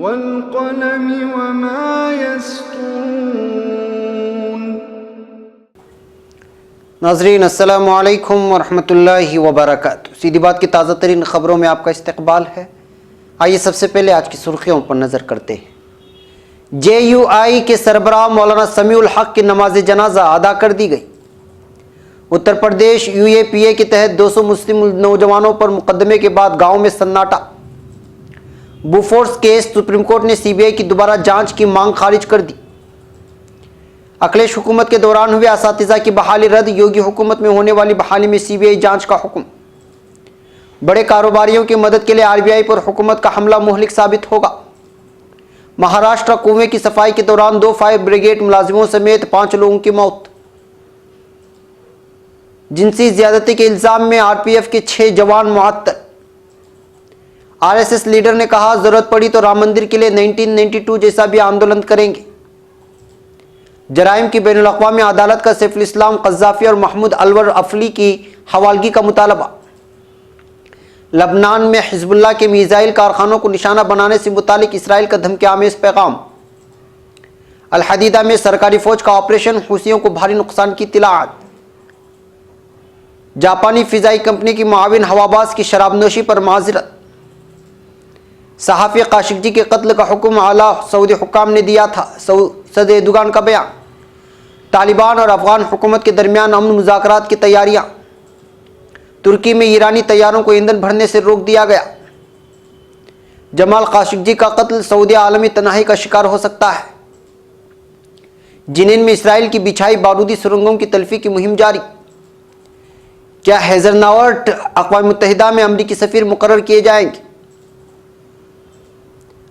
वल्क़लमि वमा यस्तुरून। नाज़रीन अस्सलामु अलैकुम वरहमतुल्लाहि वबरकातुहू। सीधी बात की ताज़ा तरीन ख़बरों में आपका इस्तकबाल है। आइए सबसे पहले आज की सुर्खियों पर नज़र करते हैं। JUI के सरबराह मौलाना समीउल हक की नमाज जनाजा अदा कर दी गई। उत्तर प्रदेश UAPA के तहत 200 मुस्लिम नौजवानों पर मुकदमे के बाद गांव में सन्नाटा। बोफोर्स केस सुप्रीम कोर्ट ने CBI की दोबारा जांच की मांग खारिज कर दी। अखिलेश हुकूमत के दौरान हुए असातिज़ा की बहाली रद्द, योगी हुकूमत में होने वाली बहाली में CBI जांच का हुक्म। बड़े कारोबारियों की मदद के लिए RBI पर हुकूमत का हमला मुहलिक साबित होगा। महाराष्ट्र कुएं की सफाई के दौरान 2 फायर ब्रिगेड मुलाजिमों समेत 5 लोगों की मौत। जिनसी ज्यादती के इल्जाम में RPF के 6 जवान मुअत्तल। RSS लीडर ने कहा जरूरत पड़ी तो राम मंदिर के लिए 1992 जैसा भी आंदोलन करेंगे। जराइम की बैनुल अक़वामी अदालत का सैफुल इस्लाम क़ज़्ज़ाफ़ी और महमूद अलवर अफली की हवालगी का मुतालबा। लबनान में हिज़्बुल्लाह के मीज़ाइल कारखानों को निशाना बनाने से मुतालिक इसराइल का धमकीआमेज़ पैगाम। अल हदीदा में सरकारी फौज का ऑपरेशन, हुसियों को भारी नुकसान की इत्तलाअत। जापानी फ़िज़ाई कंपनी की मुआविन हवाबाज की शराबनोशी पर माज़रत। सहाफ़ी काशिक़जी के कत्ल का हुक्म आला सऊदी हुक्काम ने दिया था, सदर एर्दोगान का बयान। तालिबान और अफ़गान हुकूमत के दरमियान अमन मुज़ाकरात की तैयारियाँ। तुर्की में ईरानी तैयारों को ईंधन भरने से रोक दिया गया। जमाल काशिक़जी का कत्ल, सऊदी आलमी तनाही का शिकार हो सकता है। जिनीन में इसराइल की बिछाई बारूदी सुरंगों की तल्फी की मुहिम जारी। क्या हेज़रनावर्ट अक़वाम मुत्तहिदा में अमरीकी सफ़ीर मुकर्रर किए जाएंगे।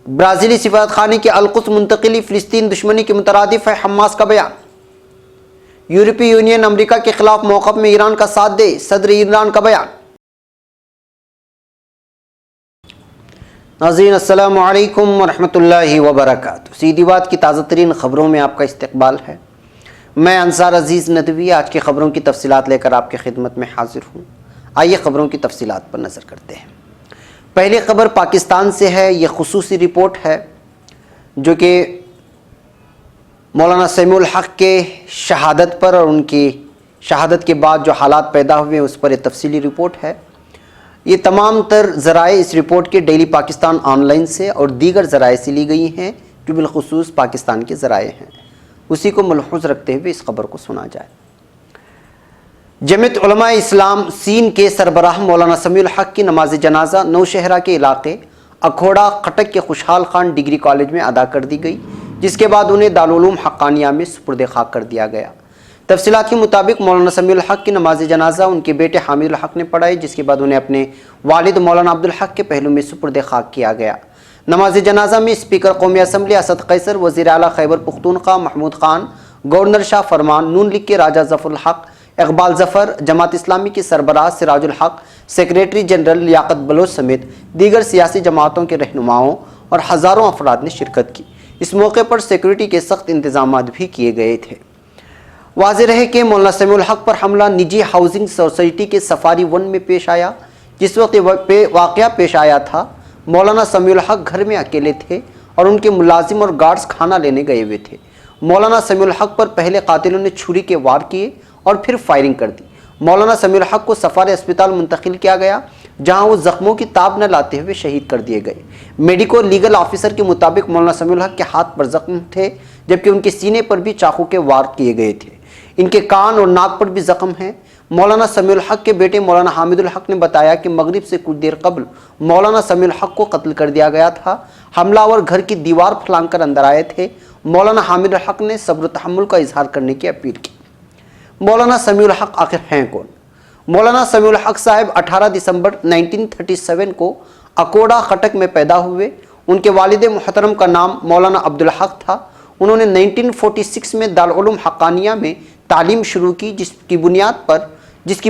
ब्राज़ीली सिफारतखाने की अल-कुद्स मुंतकिली फ़िलिस्तीन दुश्मनी के मुतरादिफ है, हमास का बयान। यूरोपीय यूनियन अमेरिका के खिलाफ मौक़िफ़ में ईरान का साथ दे, सदर ईरान का बयान। नाज़रीन अस्सलामु अलैकुम वरहमतुल्लाहि वबरकातुहू। सीधी बात की ताज़ा तरीन ख़बरों में आपका इस्तकबाल है। मैं अंसार अज़ीज़ नदवी आज की ख़बरों की तफसीलात लेकर आपकी खिदमत में हाजिर हूँ। आइए ख़बरों की तफसीलात पर नज़र करते हैं। पहली ख़बर पाकिस्तान से है। यह खुसूसी रिपोर्ट है जो कि मौलाना समीउल हक के शहादत पर और उनकी शहादत के बाद जो हालात पैदा हुए उस पर एक तफसीली रिपोर्ट है। ये तमाम तर ज़राए इस रिपोर्ट के डेली पाकिस्तान ऑनलाइन से और दीगर ज़राए से ली गई हैं जो बिलखुसूस पाकिस्तान के ज़राए हैं। उसी को मलहूज़ रखते हुए इस खबर को सुना जाए। जमीयत उलमा इस्लाम सीन के सरबराह मौलाना समीउल हक की नमाज जनाजा नौशहरा के इलाके अखोड़ा खटक के खुशहाल खान डिग्री कॉलेज में अदा कर दी गई, जिसके बाद उन्हें दारुल उलूम हक्कानिया में सुपुर्द खाक कर दिया गया। तफसीलात के मुताबिक मौलाना समीउल हक की नमाज जनाजा उनके बेटे हामिदुल हक ने पढ़ाई, जिसके बाद उन्हें अपने वालिद मौलाना अब्दुल हक के पहलू में सुपुर्द खाक किया गया। नमाज जनाजा में स्पीकर कौमी असम्बली असद कैसर, वज़ीर आला खैबर पख्तूनख्वा महमूद खान, गवर्नर शाह फरमान, नून लीग के राजा ज़फ़रुल हक, इकबाल ज़फ़र, जमात इस्लामी के सरबराह सिराजुल हक, सेक्रेटरी जनरल लियाकत बलोच समेत दीगर सियासी जमातों के रहनुमाओं और हज़ारों अफराद ने शिरकत की। इस मौके पर सिक्योरिटी के सख्त इंतजाम भी किए गए थे। वाज़ेह रहे कि मौलाना समीउल हक पर हमला निजी हाउसिंग सोसाइटी के सफारी 1 में पेश आया। जिस वक्त वाक़या पेश आया था, मौलाना समीउल हक घर में अकेले थे और उनके मुलाजिम और गार्ड्स खाना लेने गए हुए थे। मौलाना समीउल हक पर पहले कातिलों ने छुरी के वार किए और फिर फायरिंग कर दी। मौलाना समीउल हक को सफारी अस्पताल मुंतकिल किया गया, जहां वो जख्मों की ताब न लाते हुए शहीद कर दिए गए। मेडिको लीगल ऑफिसर के मुताबिक मौलाना समीउल हक के हाथ पर जख्म थे, जबकि उनके सीने पर भी चाकू के वार किए गए थे। इनके कान और नाक पर भी जख्म हैं। मौलाना समीउल हक के बेटे मौलाना हामिदुल हक ने बताया कि मगरिब से कुछ देर कबल मौलाना समीउल हक को कत्ल कर दिया गया था। हमलावर घर की दीवार फलांग कर अंदर आए थे। मौलाना हामिदुल हक ने सब्र तहम्मुल का इजहार करने की अपील की। मौलाना समीउल हक आखिर हैं कौन? मौलाना समीउल हक साहब 18 दिसंबर 1937 को अकोड़ा खटक में पैदा हुए। उनके वालिद मुहतरम का नाम मौलाना अब्दुल हक था। उन्होंने 1946 में दारुल उलूम हक्कानिया में तालीम शुरू की, जिसकी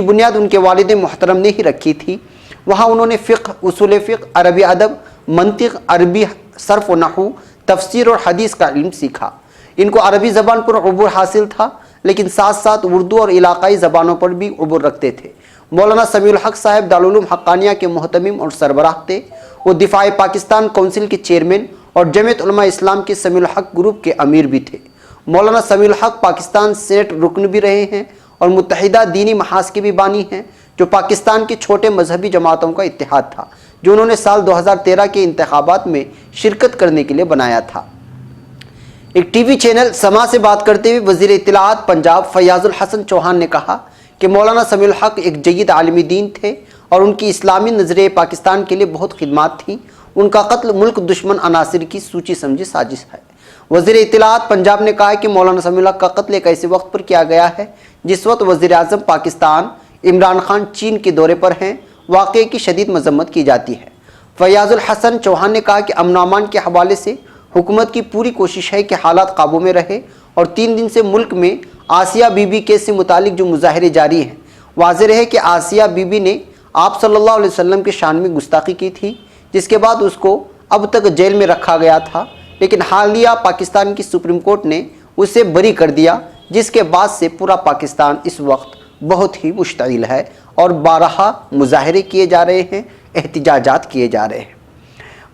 बुनियाद उनके वालिद मुहतरम ने ही रखी थी। वहाँ उन्होंने फ़िक़्ह, उसूल फ़िक़्ह, अरबी अदब, मंतिक़, अरबी सर्फ़ व नहू, तफसीर और हदीस का इल्म सीखा। इनको अरबी ज़बान पर उबूर हासिल था, लेकिन साथ साथ उर्दू और इलाक़ाई ज़बानों पर भी उबूर रखते थे। मौलाना समीउल हक साहब दारुल उलूम हक्कानिया के मुहतमिम और सरबराह थे। वो दिफ़ाए पाकिस्तान काउंसिल के चेयरमैन और जमीयत उलमा इस्लाम के समीउल हक ग्रुप के अमीर भी थे। मौलाना समीउल हक पाकिस्तान सेनेट रुकन भी रहे हैं और मुत्तहिदा दीनी महाज के भी बानी हैं, जो पाकिस्तान की छोटे मजहबी जमातों का इत्तेहाद था, जो उन्होंने साल 2013 के इंतखाबात में शिरकत करने के लिए बनाया था। एक टीवी चैनल समा से बात करते हुए वजीर इत्तलाआत पंजाब फयाजुल हसन चौहान ने कहा कि मौलाना समीउल हक एक जय्यद आलिमी दीन थे और उनकी इस्लामी नजरिए पाकिस्तान के लिए बहुत खिदमात थी। उनका कत्ल मुल्क दुश्मन अनासिर की सूची समझी साजिश है। वजीर इत्तलाआत पंजाब ने कहा कि मौलाना समीउल हक का कत्ल एक ऐसे वक्त पर किया गया है जिस वक्त वजीर आज़म पाकिस्तान इमरान खान चीन के दौरे पर हैं। वाक़े की शदीद मजम्मत की जाती है। फयाजुल हसन चौहान ने कहा कि अमन अमान के हवाले से हुकूमत की पूरी कोशिश है कि हालात काबू में रहे और 3 दिन से मुल्क में आसिया बीबी केस से मुतालिक जो मुजाहरे जारी हैं, वाज़ेह है कि आसिया बीबी ने आप सल्लल्लाहु अलैहि वसल्लम के शान में गुस्ताखी की थी, जिसके बाद उसको अब तक जेल में रखा गया था, लेकिन हालिया पाकिस्तान की सुप्रीम कोर्ट ने उसे बरी कर दिया, जिसके बाद से पूरा पाकिस्तान इस वक्त बहुत ही मुश्तइल है और बारहा मुजाहरे किए जा रहे हैं, एहतिजाजात किए जा रहे हैं।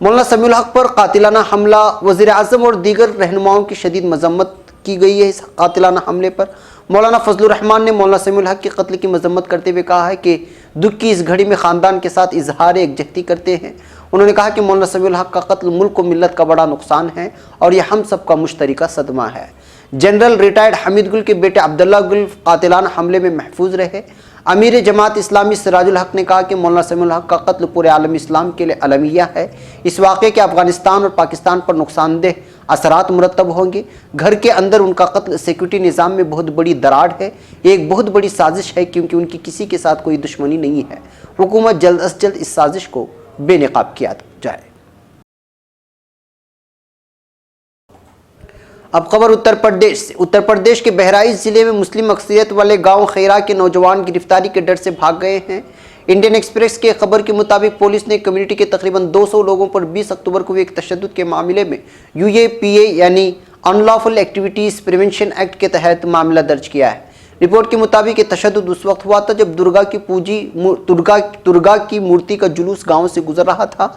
मौलाना समीउल हक पर कातिलाना हमला, वज़ीर आज़म और दीगर रहनुमाओं की शदीद मजम्मत की गई है। इस कातिलाना हमले पर मौलाना फजलुर रहमान ने मौलाना समीउल हक के कत्ल की मजम्मत करते हुए कहा है कि दुख की इस घड़ी में ख़ानदान के साथ इजहार एकजहती करते हैं। उन्होंने कहा कि मौलाना समीउल हक का कत्ल मुल्क को मिल्लत का बड़ा नुकसान है और यह हम सब का मुश्तरका सदमा है। जनरल रिटायर्ड हमीद गुल के बेटे अब्दुल्ला गुल कातिलाना हमले में महफूज रहे। अमीर जमात इस्लामी सिराजुल हक ने कहा कि मौलाना समीउल हक का कत्ल पूरे आलम इस्लाम के लिए अलमिया है। इस वाक़े के अफगानिस्तान और पाकिस्तान पर नुकसानदेह असरात मुरतब होंगे। घर के अंदर उनका कत्ल सिक्योरिटी निज़ाम में बहुत बड़ी दरार है, एक बहुत बड़ी साजिश है, क्योंकि उनकी किसी के साथ कोई दुश्मनी नहीं है। हुकूमत जल्द अज जल्द इस साजिश को बेनकाब किया जाए। अब खबर उत्तर प्रदेश से। उत्तर प्रदेश के बहराइच जिले में मुस्लिम अक्सरियत वाले गांव खैरा के नौजवान गिरफ्तारी के डर से भाग गए हैं। इंडियन एक्सप्रेस के खबर के मुताबिक पुलिस ने कम्युनिटी के तकरीबन 200 लोगों पर 20 अक्टूबर को हुए एक तशद्दुद के मामले में UAPA यानी अनलॉफुल एक्टिविटीज़ प्रिवेंशन एक्ट के तहत मामला दर्ज किया है। रिपोर्ट के मुताबिक ये तशद्दुद उस वक्त हुआ था जब दुर्गा की मूर्ति का जुलूस गाँव से गुजर रहा था।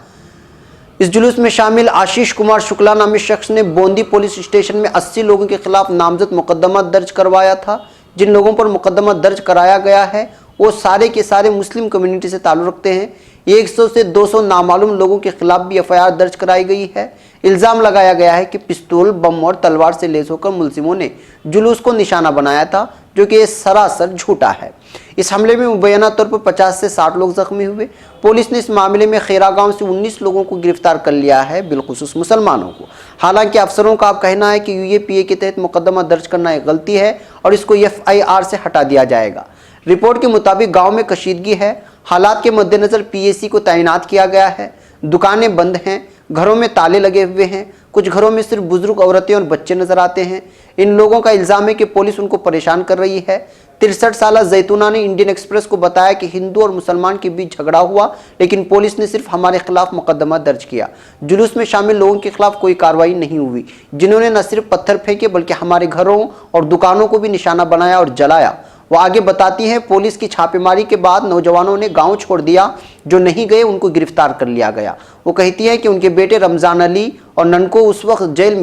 इस जुलूस में शामिल आशीष कुमार शुक्ला नामी शख्स ने बोंदी पुलिस स्टेशन में 80 लोगों के खिलाफ नामजद मुकदमा दर्ज करवाया था। जिन लोगों पर मुकदमा दर्ज कराया गया है वो सारे के सारे मुस्लिम कम्युनिटी से ताल्लुक़ रखते हैं। 100 से 200 नामालूम लोगों के खिलाफ भी FIR दर्ज कराई गई है। इल्ज़ाम लगाया गया है कि पिस्तौल, बम और तलवार से लैस होकर मुलजिमों ने जुलूस को निशाना बनाया था, जो कि सरासर झूठा है। इस हमले में मुबैना तौर पर 50 से 60 लोग जख्मी हुए। पुलिस ने इस मामले में खैरा गांव से 19 लोगों को गिरफ्तार कर लिया है, बिलखुसूस मुसलमानों को। हालांकि अफसरों का अब कहना है कि UAPA के तहत मुकदमा दर्ज करना एक गलती है और इसको FIR से हटा दिया जाएगा। रिपोर्ट के मुताबिक गाँव में कशीदगी है। हालात के मद्देनज़र PAC को तैनात किया गया है। दुकानें बंद हैं, घरों में ताले लगे हुए हैं। कुछ घरों में सिर्फ बुजुर्ग औरतें और बच्चे नजर आते हैं। इन लोगों का इल्ज़ाम है कि पुलिस उनको परेशान कर रही है। 63 साला जैतूना ने इंडियन एक्सप्रेस को बताया कि हिंदू और मुसलमान के बीच झगड़ा हुआ, लेकिन पुलिस ने सिर्फ हमारे खिलाफ मुकदमा दर्ज किया। जुलूस में शामिल लोगों के खिलाफ कोई कार्रवाई नहीं हुई, जिन्होंने न सिर्फ पत्थर फेंके बल्कि हमारे घरों और दुकानों को भी निशाना बनाया और जलाया। वो आगे बताती हैं, पुलिस की छापेमारी के बाद नौजवानों ने गांव छोड़ दिया। जो नहीं गए उनको गिरफ्तार कर लिया गया। वो कहती हैं कि उनके बेटे रमज़ान अली और ननको इस वक्त जेल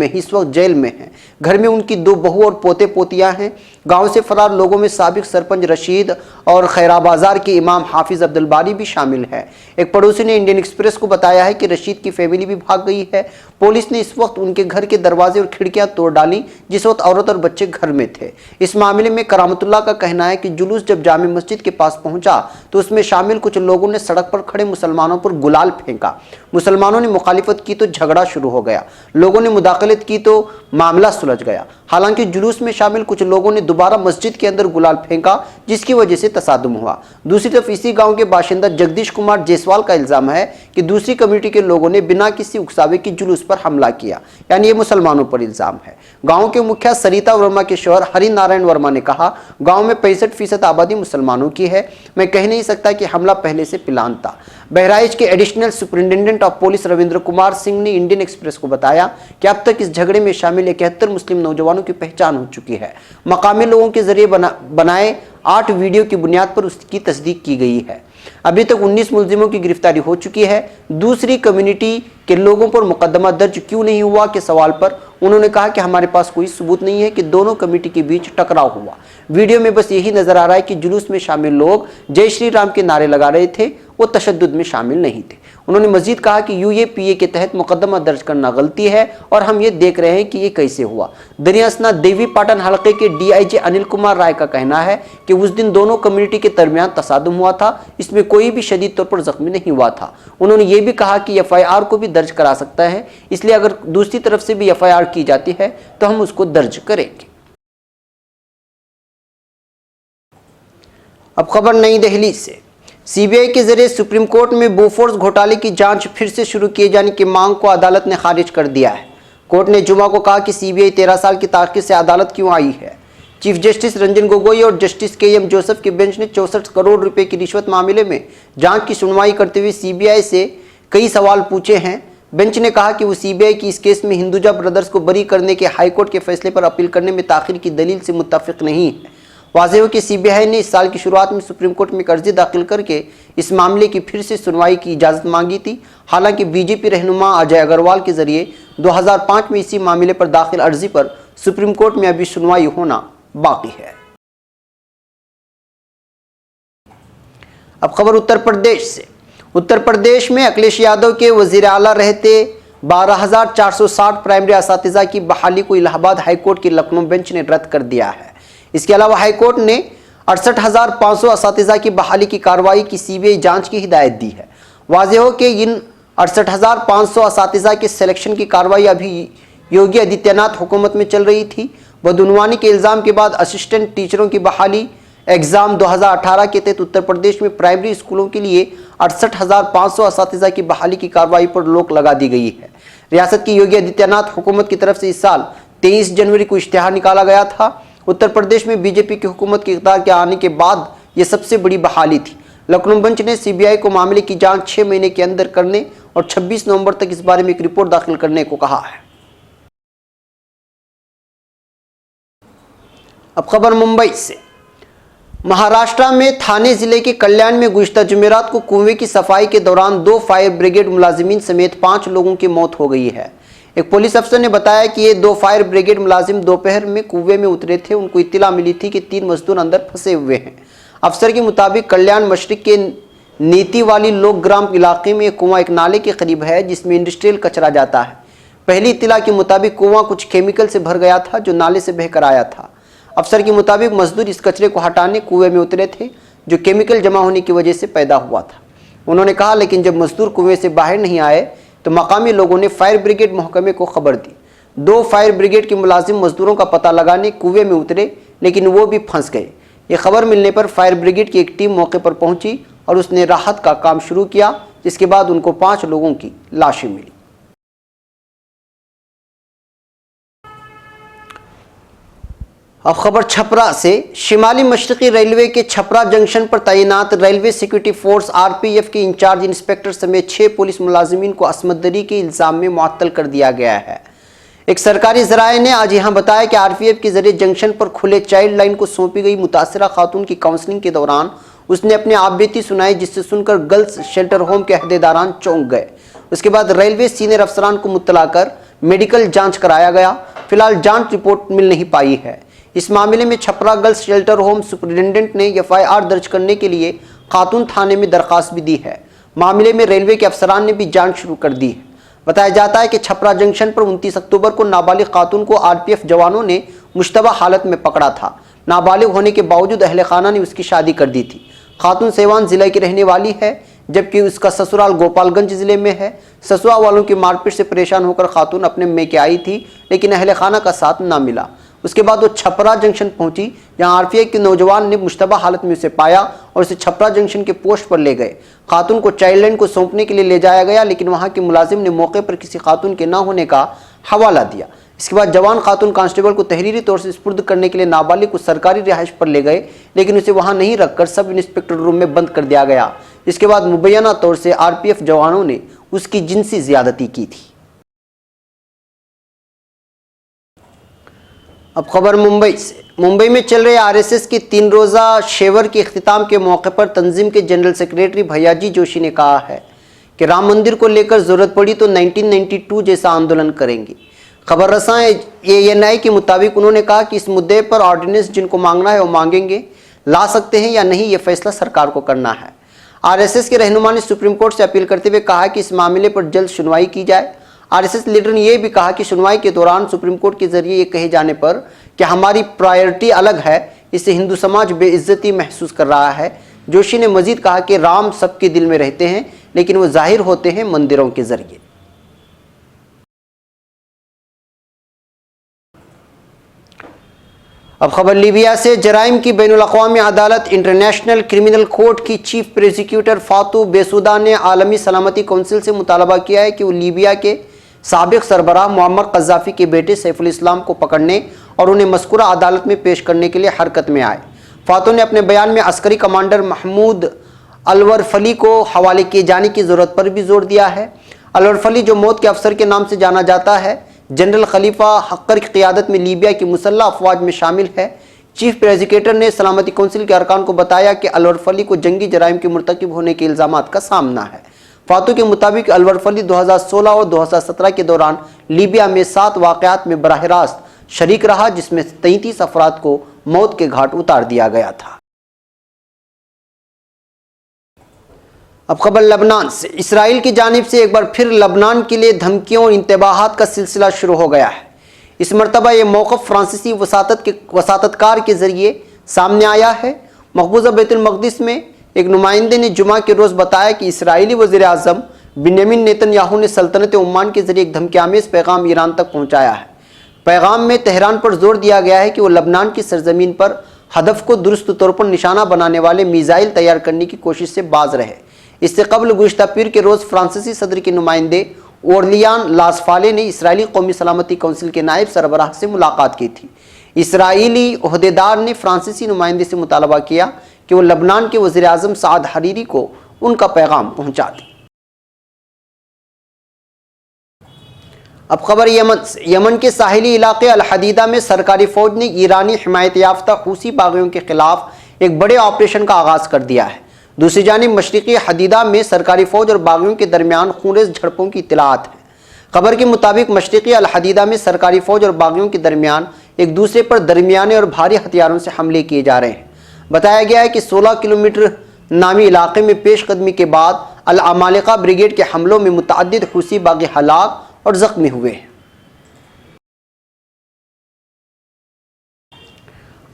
में हैं। घर में उनकी 2 बहू और पोते पोतियां हैं। गांव से फरार लोगों में साबिक सरपंच रशीद और खैरा बाजार के इमाम हाफिज़ अब्दुल बारी भी शामिल है। एक पड़ोसी ने इंडियन एक्सप्रेस को बताया है कि रशीद की फैमिली भी भाग गई है। पुलिस ने इस वक्त उनके घर के दरवाजे और खिड़कियां तोड़ डाली, जिस वक्त औरत और बच्चे घर में थे। इस मामले में करामतुल्लाह का कहना है कि जुलूस जब जामे मस्जिद के पास पहुंचा तो उसमें शामिल कुछ लोगों ने सड़क पर खड़े मुसलमानों पर गुलाल फेंका। मुसलमानों ने मुखालिफत की तो झगड़ा शुरू हो गया। लोगों ने मुदाखलत की तो मामला सुलझ गया। हालांकि जुलूस में शामिल कुछ लोगों ने दोबारा मस्जिद के अंदर गुलाल फेंका, जिसकी वजह से तसादुम हुआ। दूसरी तरफ इसी गांव के बाशिंदा जगदीश कुमार जायसवाल का इल्जाम है कि दूसरी कम्युनिटी के लोगों ने बिना किसी उकसावे की जुलूस पर हमला किया, यानी ये मुसलमानों पर इल्जाम है। गांव के मुखिया सरिता वर्मा के शौहर हरि नारायण वर्मा ने कहा, गांव में 65% आबादी मुसलमानों की है। मैं कह नहीं सकता कि हमला पहले से प्लान था। बहराइच के additional superintendent of police Ravindra Kumar Singh ने इंडियन एक्सप्रेस को बताया कि अब तक इस झगड़े में शामिल 71 मुस्लिम नौजवानों की पहचान हो चुकी है। मकामी लोगों के जरिए बनाए 8 वीडियो की बुनियाद पर उसकी तस्दीक की गई है। अभी तक 19 मुलजिमों की गिरफ्तारी हो चुकी है। दूसरी कम्युनिटी के लोगों पर मुकदमा दर्ज क्यों नहीं हुआ के सवाल पर उन्होंने कहा कि हमारे पास कोई सबूत नहीं है कि दोनों कमेटी के बीच टकराव हुआ। वीडियो में बस यही नजर आ रहा है कि जुलूस में शामिल लोग जय श्री राम के नारे लगा रहे थे, वो तशद्दुद में शामिल नहीं थे। उन्होंने मजीद कहा कि यूएपीए के तहत मुकदमा दर्ज करना गलती है और हम ये देख रहे हैं कि ये कैसे हुआ। दरियासना देवी पाटन हलके के डीआईजी अनिल कुमार राय का कहना है कि उस दिन दोनों कम्युनिटी के दरमियान तसादुम हुआ था, इसमें कोई भी शदीद तौर पर जख्मी नहीं हुआ था। उन्होंने ये भी कहा कि एफआईआर को भी दर्ज करा सकता है, इसलिए अगर दूसरी तरफ से भी एफआईआर की जाती है तो हम उसको दर्ज करेंगे। अब खबर नई दिल्ली से। सीबीआई के जरिए सुप्रीम कोर्ट में बोफोर्स घोटाले की जांच फिर से शुरू किए जाने की मांग को अदालत ने खारिज कर दिया है। कोर्ट ने जुमा को कहा कि सीबीआई 13 साल की ताख़ीर से अदालत क्यों आई है। चीफ जस्टिस रंजन गोगोई और जस्टिस केएम जोसेफ के बेंच ने 64 करोड़ रुपए की रिश्वत मामले में जांच की सुनवाई करते हुए सीबीआई से कई सवाल पूछे हैं। बेंच ने कहा कि वो सीबीआई की इस केस में हिंदुजा ब्रदर्स को बरी करने के हाईकोर्ट के फैसले पर अपील करने में ताख़ीर की दलील से मुत्तफिक नहीं है। वाज़ेह हो कि सीबीआई ने इस साल की शुरुआत में सुप्रीम कोर्ट में अर्जी दाखिल करके इस मामले की फिर से सुनवाई की इजाज़त मांगी थी। हालांकि बीजेपी रहनुमा अजय अग्रवाल के जरिए 2005 में इसी मामले पर दाखिल अर्जी पर सुप्रीम कोर्ट में अभी सुनवाई होना बाकी है। अब खबर उत्तर प्रदेश से। उत्तर प्रदेश में अखिलेश यादव के वजीर आला रहते 12,460 प्राइमरी असातिज़ा की बहाली को इलाहाबाद हाईकोर्ट की लखनऊ बेंच ने रद्द कर दिया है। इसके अलावा हाईकोर्ट ने 68,500 असातिज़ा की बहाली की कार्रवाई की सीबीआई जांच की हिदायत दी है। वाज़ेह हो कि इन 68,500 असातिज़ा के सिलेक्शन की कार्रवाई अभी योगी आदित्यनाथ हुकूमत में चल रही थी। बदउनवानी के इल्ज़ाम के बाद असिस्टेंट टीचरों की बहाली एग्ज़ाम 2018 के तहत उत्तर प्रदेश में प्राइमरी स्कूलों के लिए 68,500 असातिज़ा की बहाली की कार्रवाई पर रोक लगा दी गई है। रियासत की योगी आदित्यनाथ हुकूमत की तरफ से इस साल 23 जनवरी को इश्तिहार निकाला गया था। उत्तर प्रदेश में बीजेपी की हुकूमत के इक़्तिदार के आने के बाद यह सबसे बड़ी बहाली थी। लखनऊ बेंच ने सीबीआई को मामले की जांच 6 महीने के अंदर करने और 26 नवंबर तक इस बारे में एक रिपोर्ट दाखिल करने को कहा है। अब खबर मुंबई से। महाराष्ट्र में थाने जिले के कल्याण में गुज़िश्ता जुमेरात को कुएं की सफाई के दौरान 2 फायर ब्रिगेड मुलाजिमीन समेत 5 लोगों की मौत हो गई है। एक पुलिस अफसर ने बताया कि ये 2 फायर ब्रिगेड मुलाजिम दोपहर में कुएं में उतरे थे। उनको इत्तला मिली थी कि 3 मजदूर अंदर फंसे हुए हैं। अफसर के मुताबिक कल्याण मशरिक के नीति वाली लोक ग्राम इलाके में कुआं एक नाले के करीब है जिसमें इंडस्ट्रियल कचरा जाता है। पहली इत्तला के मुताबिक कुआं कुछ केमिकल से भर गया था जो नाले से बहकर आया था। अफसर के मुताबिक मजदूर इस कचरे को हटाने कुएं में उतरे थे जो केमिकल जमा होने की वजह से पैदा हुआ था। उन्होंने कहा लेकिन जब मजदूर कुएं से बाहर नहीं आए तो मकामी लोगों ने फायर ब्रिगेड महकमे को खबर दी। 2 फायर ब्रिगेड के मुलाजिम मजदूरों का पता लगाने कुएं में उतरे लेकिन वो भी फंस गए। ये खबर मिलने पर फायर ब्रिगेड की एक टीम मौके पर पहुंची और उसने राहत का काम शुरू किया, जिसके बाद उनको 5 लोगों की लाशें मिली। अब खबर छपरा से। शिमाली मशरकी रेलवे के छपरा जंक्शन पर तैनात रेलवे सिक्योरिटी फोर्स आरपीएफ के इंचार्ज इंस्पेक्टर समेत 6 पुलिस मुलाजिमीन को असमत-दरी के इल्ज़ाम में मुअत्तल कर दिया गया है। एक सरकारी ज़राए ने आज यहां बताया कि आरपीएफ के जरिए जंक्शन पर खुले चाइल्ड लाइन को सौंपी गई मुतासरा खातून की काउंसलिंग के दौरान उसने अपनी आपबीती सुनाई, जिससे सुनकर गर्ल्स शेल्टर होम के अहदेदारान चौंक गए। उसके बाद रेलवे सीनियर अफसरान को मुत्तला कर मेडिकल जाँच कराया गया। फिलहाल जाँच रिपोर्ट मिल नहीं पाई है। इस मामले में Chhapra girls shelter home superintendent ने एफआईआर दर्ज करने के लिए खातून थाने में दरखास्त भी दी है। मामले में रेलवे के अफसरान ने भी जांच शुरू कर दी है। बताया जाता है कि छपरा जंक्शन पर 29 अक्टूबर को नाबालिग खातून को आरपीएफ जवानों ने मुश्तबा हालत में पकड़ा था। नाबालिग होने के बावजूद अहले खाना ने उसकी शादी कर दी थी। खातून सेवान जिले की रहने वाली है जबकि उसका ससुराल गोपालगंज जिले में है। ससुराल वालों की मारपीट से परेशान होकर खातून अपने मैके आई थी लेकिन अहले खाना का साथ ना मिला। उसके बाद वो छपरा जंक्शन पहुंची जहां आरपीएफ के नौजवान ने मुश्तबा हालत में उसे पाया और उसे छपरा जंक्शन के पोस्ट पर ले गए। खातून को चाइल्ड लाइन को सौंपने के लिए ले जाया गया लेकिन वहां के मुलाजिम ने मौके पर किसी खातून के ना होने का हवाला दिया। इसके बाद जवान खातून कांस्टेबल को तहरीरी तौर से सुपुर्द करने के लिए नाबालिग को सरकारी रिहाइश पर ले गए लेकिन उसे वहां नहीं रखकर सब इंस्पेक्टर रूम में बंद कर दिया गया। इसके बाद मुबैना तौर से आरपीएफ जवानों ने उसकी जिनसी ज्यादती की थी। अब खबर मुंबई से। मुंबई में चल रहे आरएसएस की 3 रोज़ा शेवर के इख्तिताम के मौके पर तंजीम के जनरल सेक्रेटरी भैयाजी जोशी ने कहा है कि राम मंदिर को लेकर ज़रूरत पड़ी तो 1992 जैसा आंदोलन करेंगे। खबर रसां ANI के मुताबिक उन्होंने कहा कि इस मुद्दे पर ऑर्डिनेंस जिनको मांगना है वो मांगेंगे, ला सकते हैं या नहीं ये फैसला सरकार को करना है। आरएसएस के रहनुमा ने सुप्रीम कोर्ट से अपील करते हुए कहा कि इस मामले पर जल्द सुनवाई की जाए। आरएसएस लीडर ने यह भी कहा कि सुनवाई के दौरान सुप्रीम कोर्ट के जरिए ये कहे जाने पर कि हमारी प्रायोरिटी अलग है, इससे हिंदू समाज बेइज्जती महसूस कर रहा है। जोशी ने मजीद कहा कि राम सबके दिल में रहते हैं, लेकिन वो जाहिर होते हैं मंदिरों के जरिए। अब खबर लीबिया से। जराइम की बैनुल-अक़वामी अदालत इंटरनेशनल क्रिमिनल कोर्ट की चीफ प्रोसिक्यूटर फातू बेसुदा ने आलमी सलामती कौंसिल से मुतालबा किया है कि वो लीबिया के साबिक सरबराह मुअम्मर क़ज़्ज़ाफ़ी के बेटे सैफुल इस्लाम को पकड़ने और उन्हें मज़कूरा अदालत में पेश करने के लिए हरकत में आए। फातू ने अपने बयान में अस्करी कमांडर महमूद अलवरफली को हवाले किए जाने की ज़रूरत पर भी जोर दिया है। अलवरफली, जो मौत के अफसर के नाम से जाना जाता है, जनरल खलीफा हक्कर की क़ियादत में लीबिया की मुसल्लह अफवाज में शामिल है। चीफ प्रोसिक्यूटर ने सलामती कौंसिल के अरकान को बताया कि अलवरफली को जंगी जराइम के मुर्तकिब होने के इल्ज़ामात का सामना है। फातू के मुताबिक अलवरफली 2016 और 2017 के दौरान लीबिया में 7 वाक़यात में बराह रास्त शरीक रहा, जिसमें 33 अफराद को मौत के घाट उतार दिया गया था। अब खबर लबनान से। इसराइल की जानिब से एक बार फिर लबनान के लिए धमकियों और इंतबाहात का सिलसिला शुरू हो गया है। इस मरतबा ये मौक़िफ़ फ्रांसीसी वसाततकार के ज़रिए सामने आया है। मकबूजा बैतुल मक़दिस में एक नुमाइंदे ने जुमा के रोज़ बताया कि इसराइली वज़ीर-ए-आज़म बिन्यामिन नेतन्याहू ने सल्तनत ओमान के ज़रिए एक धमकियामेज़ पैगाम ईरान तक पहुँचाया है। पैगाम में तेहरान पर जोर दिया गया है कि वो लबनान की सरजमीन पर हदफ को दुरुस्त तौर पर निशाना बनाने वाले मिसाइल तैयार करने की कोशिश से बाज रहे। इससे कबल गुज़िश्ता पीर के रोज़ फ्रांसीसी सदर के नुमाइंदे ओरलियान लासफाले ने इसराइली कौमी सलामती कौंसिल के नायब सरबराह से मुलाकात की थी। इसराइली ओहदेदार ने फ्रांसीसी नुमाइंदे से मुतालबा किया कि वो लबनान के वज़ीर-ए-आज़म साद हरीरी को उनका पैगाम पहुँचा दें। अब खबर यमन से। यमन के साहिली इलाके अल हदीदा में सरकारी फ़ौज ने ईरानी हिमायत याफ्ता हूसी बागियों के खिलाफ एक बड़े ऑपरेशन का आगाज़ कर दिया है। दूसरी जानिब मशरिकी हदीदा में सरकारी फ़ौज और बागियों के दरमियान खूनरेज़ झड़पों की इत्तलात है। खबर के मुताबिक मशरिकी अल हदीदा में सरकारी फ़ौज और बागियों के दरमियान एक दूसरे पर दरमियाने और भारी हथियारों से हमले किए जा रहे हैं। बताया गया है कि 16 किलोमीटर नामी इलाके में पेशकदमी के बाद अल अमालिका ब्रिगेड के हमलों में मुतअद्दिद हूसी बागी हलाक और ज़ख्मी हुए हैं।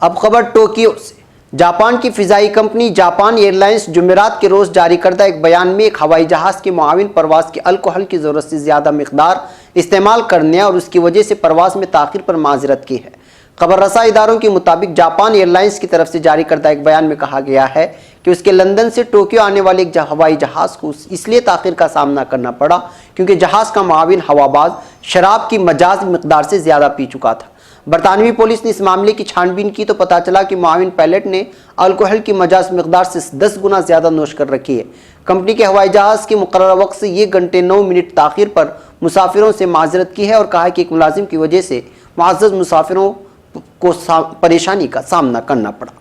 अब खबर टोक्यो से। जापान की फ़िज़ाई कंपनी जापान एयरलाइंस जुमेरात के रोज़ जारी करदा एक बयान में एक हवाई जहाज़ के मुआविन परवाज़ की अल्कोहल की ज़रूरत से ज़्यादा मिक़दार इस्तेमाल करने और उसकी वजह से परवाज़ में ताख़ीर पर माज़रत की है। खबर रसा इदारों के मुताबिक जापान एयरलाइंस की तरफ से जारी करदा एक बयान में कहा गया है कि उसके लंदन से टोक्यो आने वाले एक हवाई जहाज़ को इसलिए ताख़ीर का सामना करना पड़ा क्योंकि जहाज़ का मुआविन हवाबाज शराब की मजाज मिक़दार से ज़्यादा पी चुका था। बरतानवी पुलिस ने इस मामले की छानबीन की तो पता चला कि मुआविन पायलट ने अल्कोहल की मजाज मिक़दार से 10 गुना ज़्यादा नोश कर रखी है। कंपनी के हवाई जहाज़ के मुकर्रर वक्त से 1 घंटे 9 मिनट ताख़ीर पर मुसाफिरों से माजरत की है और कहा कि एक मुलाजिम की वजह से मुअज़्ज़ज़ मुसाफिरों को परेशानी का सामना करना पड़ा।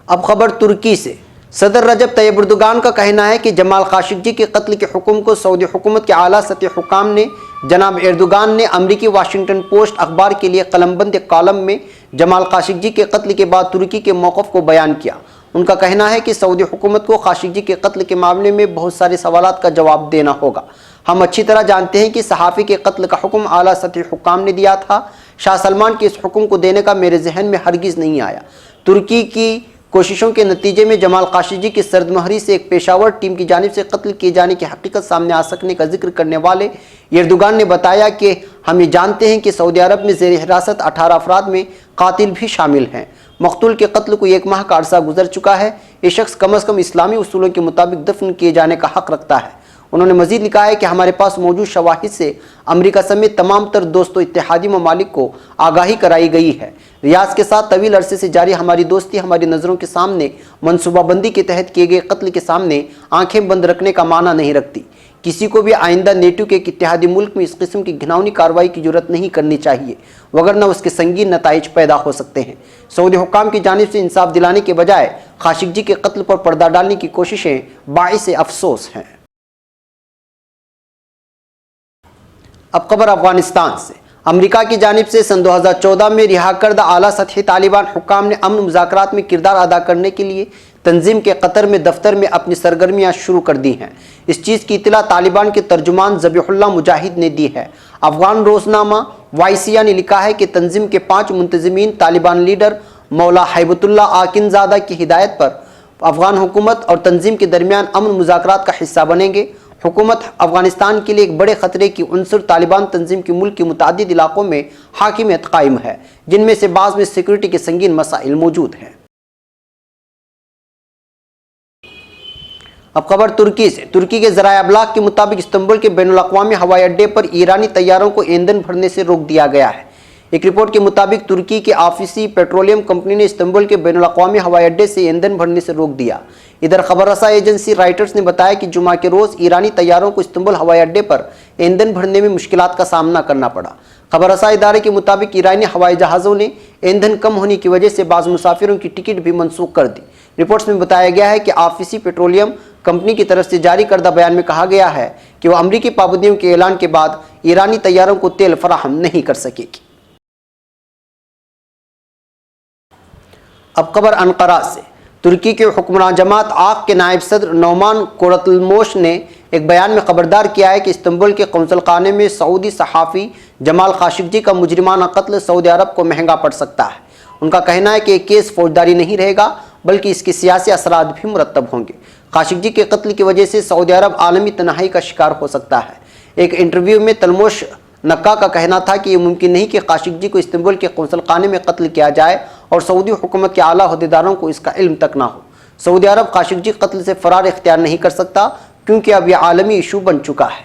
अब खबर तुर्की से। सदर रजब तैयब एर्दोगान का कहना है कि जमाल खाशोगी के कत्ल के हुक्म को सऊदी हुकूमत के आला सतह हुकाम ने जनाब एर्दोगान ने अमरीकी वाशिंगटन पोस्ट अखबार के लिए कलमबंद कॉलम में जमाल खाशोगी के कत्ल के बाद तुर्की के मौक़िफ़ को बयान किया। उनका कहना है कि सऊदी हुकूमत को खाशोगी के कत्ल के मामले में बहुत सारे सवालात का जवाब देना होगा। हम अच्छी तरह जानते हैं कि सहाफ़ी के कत्ल का हुक्म आला सतह हुकाम ने दिया था। शाह सलमान के इस हुक्म को देने का मेरे जहन में हरगिज़ नहीं आया। तुर्की की कोशिशों के नतीजे में जमाल खाशोगी की सरदमहरी से एक पेशावर टीम की जानिब से कत्ल किए जाने की हकीकत सामने आ सकने का जिक्र करने वाले एर्दोगान ने बताया कि हम ये जानते हैं कि सऊदी अरब में ज़ेर हिरासत 18 अफराद में कातिल भी शामिल हैं। मकतूल के कत्ल को 1 माह का अरसा गुजर चुका है। ये शख्स कम अज़ कम इस्लामी उसूलों के मुताबिक दफन किए जाने का हक़ रखता है। उन्होंने मज़ीद लिखा है कि हमारे पास मौजूद शवाहिद से अमेरिका समेत तमाम तर दोस्तों इत्तेहादी ममालिक को आगाही कराई गई है। रियाज के साथ तवील अरसे से जारी हमारी दोस्ती हमारी नज़रों के सामने मनसूबाबंदी के तहत किए गए कत्ल के सामने आंखें बंद रखने का माना नहीं रखती। किसी को भी आइंदा नेटो के एक इत्तेहादी मुल्क में इस किस्म की घिनौनी कार्रवाई की जरूरत नहीं करनी चाहिए, वगरना उसके संगीन नताइज पैदा हो सकते हैं। सऊदी हुक्काम की जानिब से इंसाफ दिलाने के बजाय खाशिकजी के कत्ल पर पर्दा डालने की कोशिशें बाइस अफसोस हैं। अब खबर अफगानिस्तान से। अमेरिका की जानिब से सन 2014 में रिहा करदा आला सतही तालिबान हुक्काम ने अमन मुज़ाकरात में किरदार अदा करने के लिए तंजीम के कतर में दफ्तर में अपनी सरगर्मियां शुरू कर दी हैं। इस चीज़ की इतला तालिबान के तर्जुमान ज़बीहुल्लाह मुजाहिद ने दी है। अफगान रोजनामा वाइसिया ने लिखा है कि तंजीम के 5 मुंतजिमीन तालिबान लीडर मौला हैबतुल्ला आकिनज़ादा की हिदायत पर अफगान हुकूमत और तंजीम के दरमियान अमन मुज़ाकरात का हिस्सा बनेंगे। हुकूमत अफगानिस्तान के लिए एक बड़े खतरे की उनसर तालिबान तंजीम की मुल्क के मुतादिद इलाकों में हाकिमियत कायम है, जिनमें से बाज़ में सिक्योरिटी के संगीन मसाइल मौजूद हैं। अब खबर तुर्की से। तुर्की के ज़राए अबलाग के मुताबिक इस्तांबुल के बैनुल अक़वामी हवाई अड्डे पर ईरानी तैयारों को ईंधन भरने से रोक दिया गया है। एक रिपोर्ट के मुताबिक तुर्की की आफिसी पेट्रोलियम कंपनी ने इस्तांबुल के बैनुल अक़वामी हवाई अड्डे से ईंधन भरने से रोक दिया। इधर खबर रसा एजेंसी राइटर्स ने बताया कि जुमा के रोज़ ईरानी तैयारों को इस्तांबुल हवाई अड्डे पर ईंधन भरने में मुश्किलात का सामना करना पड़ा। खबर रसा इदारे के मुताबिक ईरानी हवाई जहाज़ों ने ईंधन कम होने की वजह से बाज़ मुसाफिरों की टिकट भी मनसूख कर दी। रिपोर्ट्स में बताया गया है कि आफिसी पेट्रोलियम कंपनी की तरफ से जारी करदा बयान में कहा गया है कि वह अमरीकी पाबंदियों के ऐलान के बाद ईरानी तैयारों को तेल फराहम नहीं कर सकेगी। अब खबर अनकरा से। तुर्की के हुक्मरान जमात आक के नायब सदर नौमान कुरतुलमोश ने एक बयान में खबरदार किया है कि इस्तांबुल के कौंसल खाने में सऊदी सहाफ़ी जमाल खाशिकजी का मुजरिमाना कत्ल सऊदी अरब को महंगा पड़ सकता है। उनका कहना है कि एक केस फौजदारी नहीं रहेगा, बल्कि इसके सियासी असरात भी मुरतब होंगे। खाशिकजी के कत्ल की वजह से सऊदी अरब आलमी तनाही का शिकार हो सकता है। एक इंटरव्यू में तलमोश नक्का का कहना था कि यह मुमकिन नहीं कि खाशिकजी को इस्तांबुल के कौंसल खाने में कत्ल किया जाए और सऊदी हुकूमत के आला अहदेदारों को इसका इल्म तक ना हो। सऊदी अरब खाशिकजी कत्ल से फरार इख्तियार नहीं कर सकता, क्योंकि अब यह आलमी इशू बन चुका है।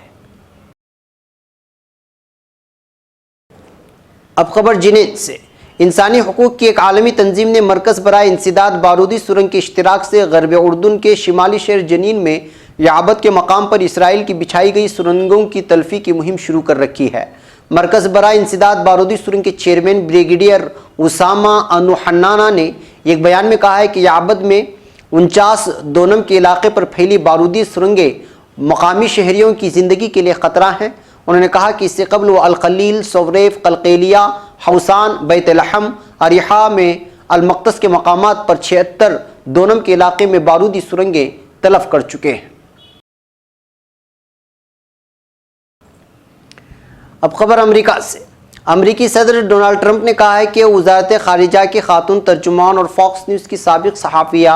अब खबर जिनेद से। इंसानी हुकूक की एक आलमी तंजीम ने मरकज़ बराए इंसदाद बारूदी सुरंग के इश्तिराक से गरब उर्दून के शिमाली शहर जनीन में याबत के मकाम पर इसराइल की बिछाई गई सुरंगों की तल्फी की मुहिम शुरू कर रखी है। मरकज़ बराए इंसदाद बारूदी सुरंग के चेयरमैन ब्रिगेडियर उसामा अनुहन्नाना ने एक बयान में कहा है कि याबत में 49 दोनम के इलाके पर फैली बारूदी सुरंगें मकामी शहरियों की ज़िंदगी के लिए ख़तरा हैं। उन्होंने कहा कि इससे कबल वो अल-खलील, सोवरेफ, कलकेलिया, हौसान, बैत-ए-लहम, अरिहा में अल-मक़दस के मकामात पर 76 दोनम के इलाके में बारूदी सुरंगें तलफ कर चुके हैं। अब खबर अमेरिका से। अमेरिकी सदर डोनाल्ड ट्रंप ने कहा है कि वज़ारत ख़ारिजा की खातून तर्जुमान और फॉक्स न्यूज़ की साबिक़ सहाफ़िया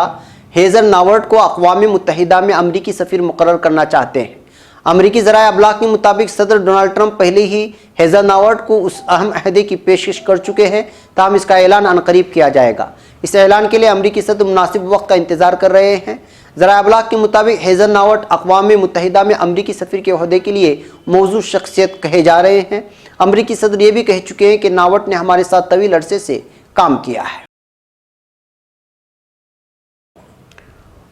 हेज़र नावर्ट को अक़वाम मुत्तहिदा में अमरीकी सफ़ीर मुक़र्रर करना चाहते हैं। अमरीकी ज़राए अबलाग के मुताबिक सदर डोनाल्ड ट्रंप पहले ही हेज़र नावर्ट को उस अहम अहदे की पेशकश कर चुके हैं, ताहम इसका ऐलान अनकरीब किया जाएगा। इस ऐलान के लिए अमरीकी सदर मुनासिब वक्त का इंतज़ार कर रहे हैं। ज़राए अबलाग के मुताबिक हेज़र नावर्ट अक़वाम मुत्तहिदा में अमरीकी सफ़ीर के ओहदे के लिए मौजूद शख्सियत कहे जा रहे हैं। अमरीकी सदर ये भी कह चुके हैं कि नावर्ट ने हमारे साथ तवील अरसे से काम किया है।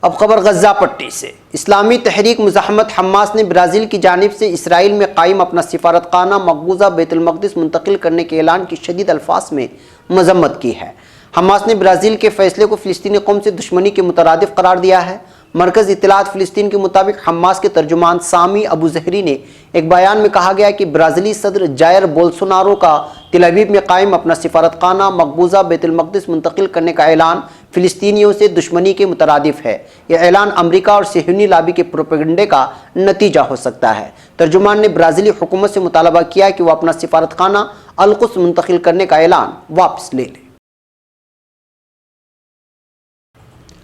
अब खबर गज़ा पट्टी से। इस्लामी तहरीक मुज़ाहमत हमास ने ब्राज़ील की जानिब से इसराइल में कायम अपना सिफारतखाना मकबूजा बैतुल मक़दिस मुंतकिल करने के ऐलान की शदीद अल्फाज में मज़म्मत की है। हमास ने ब्राज़ील के फैसले को फ़िलिस्तीनी कौम से दुश्मनी के मुतरादिफ करार दिया है। मरकज़ इत्तलात फ़िलिस्तीन के मुताबिक हमास के तर्जुमान सामी अबू ज़हरी ने एक बयान में कहा गया कि ब्राज़ीली सदर जायर बोल्सोनारो का तेल अवीव में कायम अपना सिफारतखाना मकबूजा बैतुल मक़दिस मुंतकिल करने का ऐलान फ़िलिस्तीनियों से दुश्मनी के मुतरादिफ है। यह ऐलान अमरीका और सेहूनी लाबी के प्रोपेगेंडे का नतीजा हो सकता है। तर्जुमान ने ब्राज़ीली हुकूमत से मुतालबा किया कि वह अपना सिफारतखाना अल-कुद्स मुंतकिल करने का ऐलान वापस ले ले।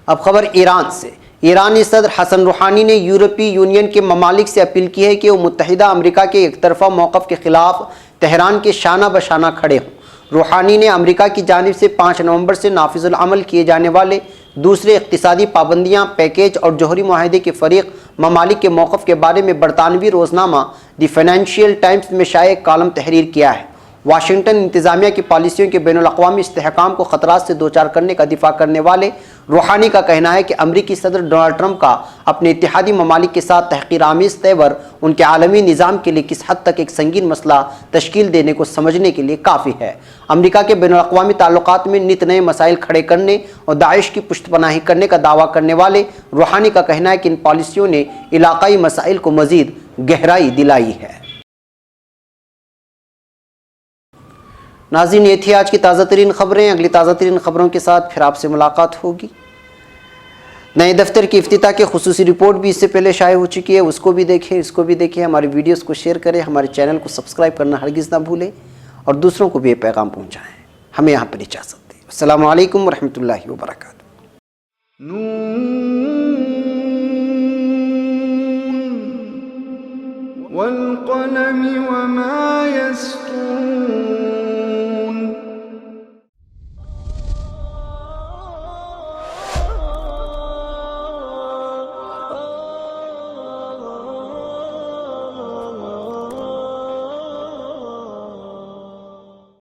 अब खबर ईरान से। ईरानी सदर हसन रूहानी ने यूरोपीय यूनियन के ममालिक से अपील की है कि वो मुत्तहिदा अमरीका के एक तरफा मौक़िफ़ के ख़िलाफ़ तेहरान के शाना बशाना खड़े हों। रूहानी ने अमरीका की जानिब से 5 नवंबर से नाफिजुल अमल किए जाने वाले दूसरे इक़्तिसादी पाबंदियाँ पैकेज और जौहरी मुआहदे के फ़रीक ममालिक के मौक़िफ़ के बारे में बरतानवी रोज़नामा द फाइनेंशियल टाइम्स में शाये कॉलम तहरीर किया है। वाशिंगटन इंतजामिया की पॉलिसियों के बैनुल-अक़वामी इस्तेहकाम को ख़तरात से दो चार करने का दिफा करने वाले रूहानी का कहना है कि अमरीकी सदर डोनाल्ड ट्रंप का अपने इत्तेहादी ममालिक के साथ तहक़ीर-आमीज़ तेवर उनके आलमी निज़ाम के लिए किस हद तक एक संगीन मसला तश्कील देने को समझने के लिए काफ़ी है। अमरीका के बैनुल-अक़वामी ताल्लुकात में नित नए मसाइल खड़े करने और दाइश की पुश्तपनाही करने का दावा करने वाले रूहानी का कहना है कि इन पॉलिसियों ने इलाक़ाई मसाइल को मज़ीद गहराई दिलाई है। नाज़रीन, ये थी आज की ताज़ा तरीन ख़बरें। अगली ताज़ा तरीन ख़बरों के साथ फिर आपसे मुलाकात होगी। नए दफ्तर की इफ्तिताह की खुसूसी रिपोर्ट भी इससे पहले शाये हो चुकी है, उसको भी देखें, इसको भी देखें। हमारी वीडियोस को शेयर करें, हमारे चैनल को सब्सक्राइब करना हरगिज़ ना भूलें और दूसरों को भी ये पैगाम पहुँचाएँ। हमें यहाँ पर इजाज़त दें। अस्सलामु अलैकुम व रहमतुल्लाहि व बरकातुहू।